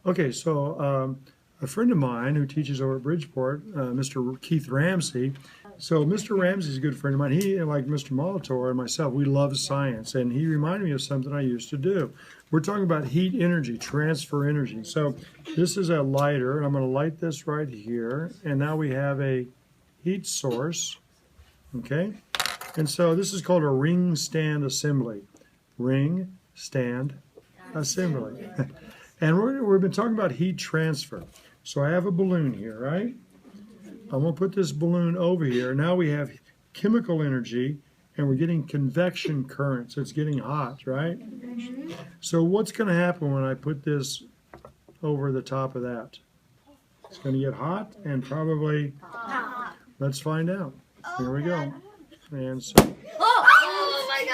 Okay, so a friend of mine who teaches over at Bridgeport, Mr. Keith Ramsey. So Mr. Ramsey's a good friend of mine. He, like Mr. Molitor and myself, we love science, and he reminded me of something I used to do. We're talking about heat energy, transfer energy. So this is a lighter, and I'm going to light this right here, and now we have a heat source, okay? And so this is called a ring stand assembly. Ring stand assembly. And we've been talking about heat transfer. So I have a balloon here, right? I'm going to put this balloon over here. Now we have chemical energy, and we're getting convection currents. It's getting hot, right? So what's going to happen when I put this over the top of that? It's going to get hot and probably, let's find out. Here we go. And so, Oh my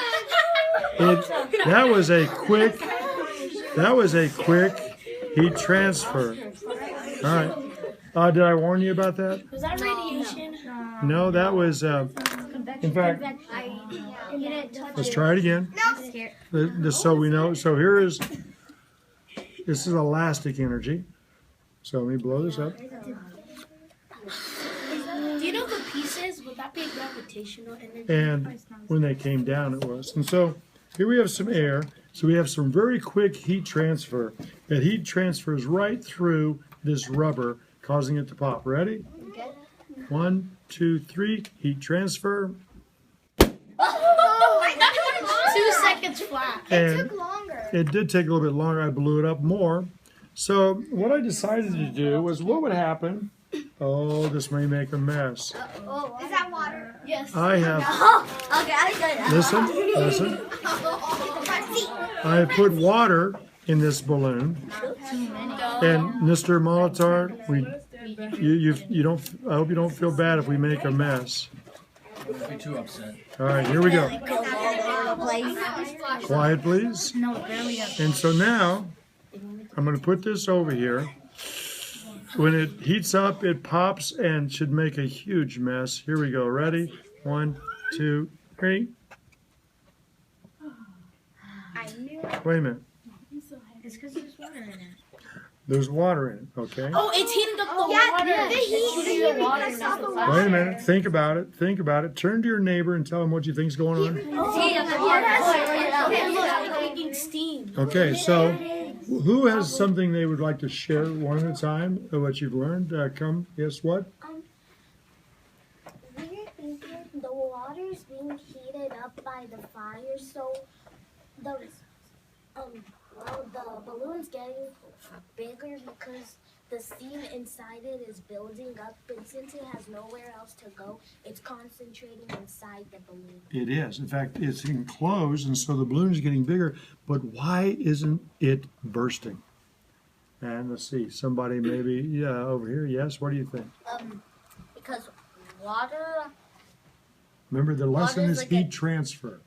God! that was a quick heat transfer. All right. Did I warn you about that? Was that radiation? No, that was, in fact, let's try it again. Just so we know. So this is elastic energy. So let me blow this up. Do you know the pieces? Would that be gravitational energy? And when they came down, it was. And so here we have some air. So we have some very quick heat transfer. That heat transfers right through this rubber, causing it to pop. Ready? Okay. 1, 2, 3. Heat transfer. Oh my God! 2 seconds flat. And It took longer. it did take a little bit longer. I blew it up more. So what I decided to do was, what would happen? Oh, this may make a mess. Oh, is that water? Yes. I have, Okay, I got it. listen. I put water in this balloon. And Mr. Molitor, you don't. I hope you don't feel bad if we make a mess. Don't be too upset. All right, here we go. Quiet, please. And so now, I'm going to put this over here. When it heats up, it pops and should make a huge mess. Here we go. Ready? 1, 2, 3. Wait a minute. It's because there's water in it. There's water in it, okay? Oh, it's heating up the water. The heat. Wait a minute. Think about it. Think about it. Turn to your neighbor and tell him what you think's going on. It's making steam. Okay, so who has something they would like to share one at a time of what you've learned? Come, guess what? We're thinking the water's being heated up by the fire, so the balloon's getting bigger because the steam inside it is building up, and since it has nowhere else to go, it's concentrating inside the balloon. It is. In fact, it's enclosed, and so the balloon is getting bigger. But why isn't it bursting? And let's see, somebody maybe, over here. Yes, what do you think? Because water, Remember, the lesson Water is is like heat transfer.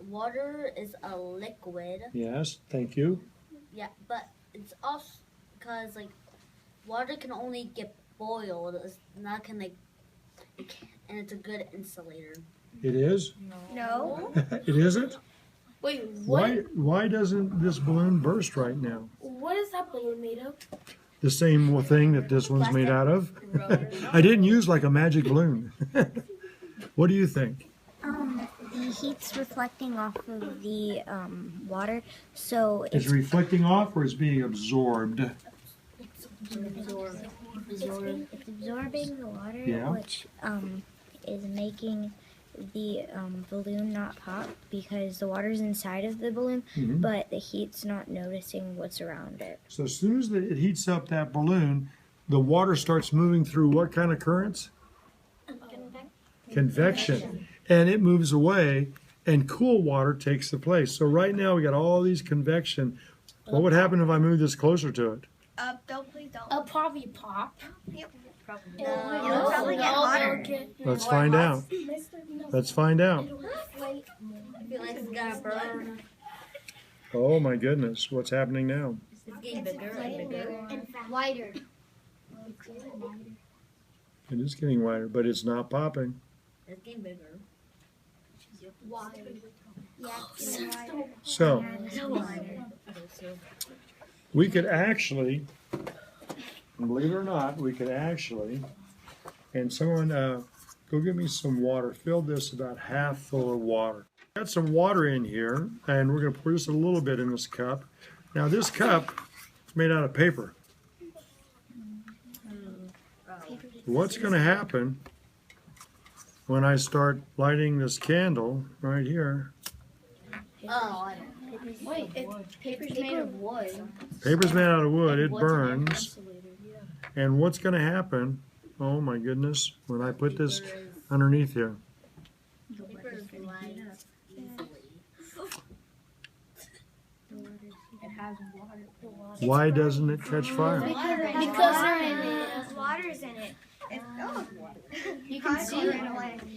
water is a liquid. Yes, thank you. Yeah, but it's also because water can only get boiled. It's not and it's a good insulator. It is? No. It isn't? Wait, what? Why doesn't this balloon burst right now? What is that balloon made of? The same thing that this one's made out of? I didn't use like a magic balloon. What do you think? The heat's reflecting off of the water, so Is it reflecting off or is it being absorbed? it's absorbing the water, Yeah. which is making the balloon not pop because the water's inside of the balloon, Mhm. but the heat's not noticing what's around it. So as soon as it heats up that balloon, the water starts moving through what kind of currents? Convection. And it moves away, and cool water takes the place. So right now we got all these convection. What would happen if I move this closer to it? Don't please don't. I'll probably pop. Probably. It'll probably get hotter. Let's find out. Let's find out. I feel like it's gonna burn. Oh my goodness, what's happening now? It's getting bigger and bigger. Wider. It is getting wider, but it's not popping. It's getting bigger. Wider. So we could actually, believe it or not, and someone, go get me some water. Fill this about half full of water. Got some water in here, and we're going to pour just a little bit in this cup. Now this cup is made out of paper. What's going to happen when I start lighting this candle right here? Wait, paper's made of wood. Paper's made out of wood. It burns. And what's going to happen? Oh my goodness! When I put this underneath here, why doesn't it catch fire? Because there's water's in it. You can see it.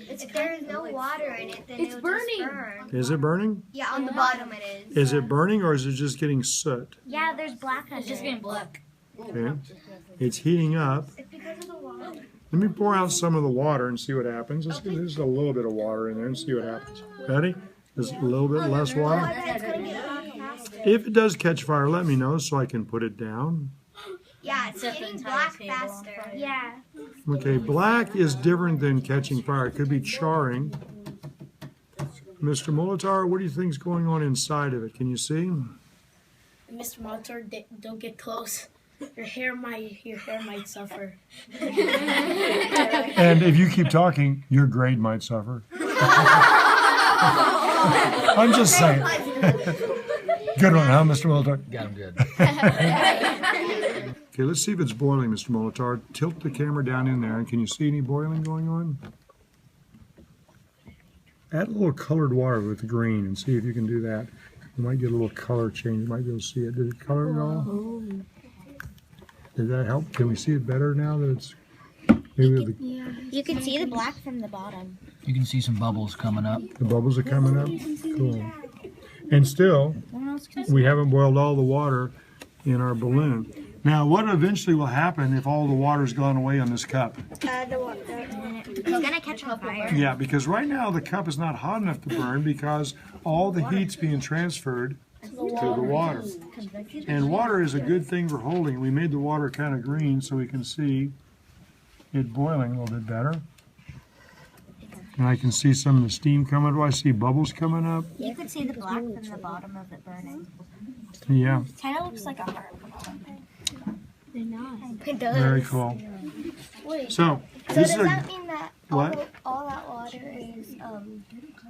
If there is no water in it, then It's it'll burning. just burn. Is it burning? Yeah, on the bottom it is. Is it burning or is it just getting soot? Yeah, there's black under It's just it. getting black. Okay. It's heating up. It's because of the water. Let me pour out some of the water and see what happens. There's a little bit of water in there and see what happens. Ready? There's a little bit less Oh, I water. bet it's gonna get black faster. If it does catch fire, let me know so I can put it down. Yeah, it's getting black faster. Yeah. Okay, black is different than catching fire. It could be charring. Mr. Molitor, what do you think is going on inside of it? Can you see? Mr. Molitor, don't get close. Your hair might suffer. And if you keep talking, your grade might suffer. I'm just saying. Good one, huh, Mr. Molitor? Got him good. Okay, let's see if it's boiling, Mr. Molitor. Tilt the camera down in there, and can you see any boiling going on? Add a little colored water with the green and see if you can do that. You might get a little color change. You might be able to see it. Did it color at all? Did that help? Can we see it better now that it's... Maybe You can see the black from the bottom. You can see some bubbles coming up. the bubbles are coming up? Cool. And still, we haven't boiled all the water in our balloon. Now, what eventually will happen if all the water's gone away on this cup? It's gonna catch on fire. Yeah, because right now the cup is not hot enough to burn because all the heat's being transferred to the water. And water is a good thing for holding. We made the water kind of green so we can see it boiling a little bit better. And I can see some of the steam coming. Do I see bubbles coming up? You can see the black from the bottom of it burning. Yeah, Kind of looks like a heart. It does. very cool. Wait, So, so this does is a, that mean that what? all that water is,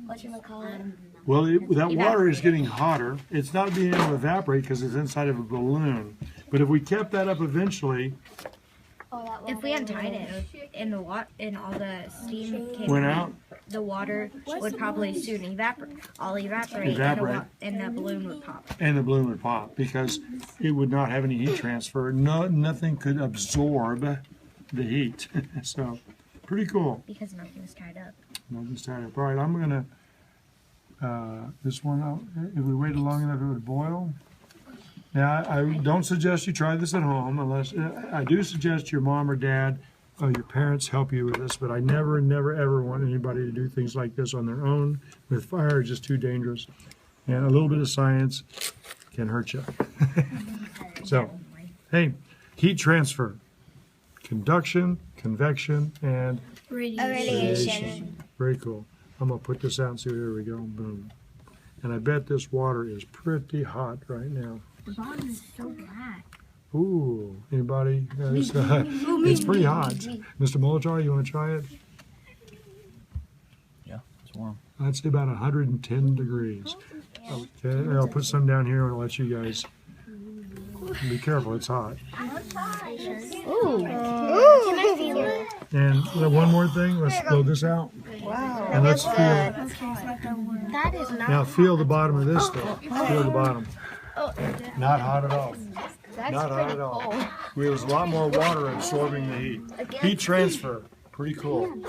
whatchamacallit? Well, that water is getting hotter. It's not being able to evaporate because it's inside of a balloon. But if we kept that up eventually, All that water If we untied it and all the steam came went out, the water would probably soon evaporate. Evaporate. And the balloon would pop. and the balloon would pop because it would not have any heat transfer. Nothing could absorb the heat. So, pretty cool. Because nothing's tied up. Nothing's tied up. All right, I'm gonna this one out. If we waited long enough, it would boil. Now, I don't suggest you try this at home unless I do suggest your mom or dad or your parents help you with this. But I never, ever want anybody to do things like this on their own with fire. It's just too dangerous. And a little bit of science can hurt you. So, hey, heat transfer, conduction, convection, and radiation. very cool. I'm gonna put this out and see. There we go. Boom. And I bet this water is pretty hot right now. The bottom is so black. Ooh, anybody? It's pretty hot. Mr. Molitor, you want to try it? Yeah, it's warm. I'd say about 110 degrees. Okay, I'll put some down here and I'll let you guys be careful. It's hot. Can I feel it? And one more thing. Let's blow this out. Wow. And let's feel. That is not. Now feel the bottom of this though. Feel the bottom. Not hot at all. Not hot at all. There's a lot more water absorbing the heat. Heat transfer. Pretty cool.